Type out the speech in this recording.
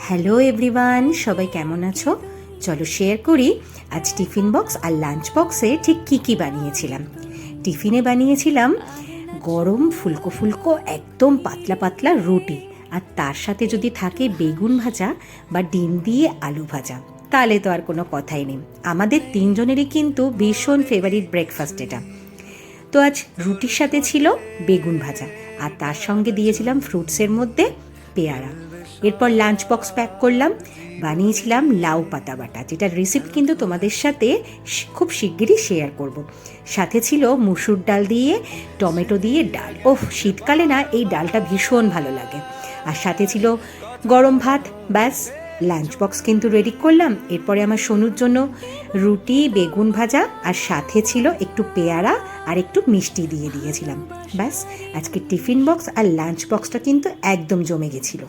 Hello everyone, সবাই কেমন আছো? চলো শেয়ার করি আজ টিফিন বক্স আর লাঞ্চ বক্সে ঠিক কী বানিয়েছিলাম। টিফিনে বানিয়েছিলাম গরম ফুলকো ফুলকো একদম পাতলা পাতলা রুটি, আর তার সাথে যদি থাকে বেগুন ভাজা বা ডিম দিয়ে আলু ভাজা, তাহলে তো আর কোনো কথাই নেই। আমাদের তিনজনেরই কিন্তু ভীষণ ফেভারিট ব্রেকফাস্ট এটা। তো আজ রুটির সাথে ছিল বেগুন ভাজা, আর তার সঙ্গে দিয়েছিলাম ফ্রুটসের মধ্যে পেয়ারা। এরপর লাঞ্চ বক্স প্যাক করলাম, বানিয়েছিলাম লাউ পাতা বাটা, যেটার রেসিপি কিন্তু তোমাদের সাথে খুব শিগগিরই শেয়ার করব। সাথে ছিল মুসুর ডাল দিয়ে টমেটো দিয়ে ডাল। ওহ, শীতকালে না এই ডালটা ভীষণ ভালো লাগে। আর সাথে ছিল গরম ভাত। ব্যাস, লাঞ্চ বক্স কিন্তু রেডি করলাম। এরপরে আমার সোনুর জন্য রুটি, বেগুন ভাজা, আর সাথে ছিল একটু পেয়ারা আর একটু মিষ্টি দিয়ে দিয়েছিলাম। ব্যাস, আজকে টিফিন বক্স আর লাঞ্চ বক্সটা কিন্তু একদম জমে গেছিলো।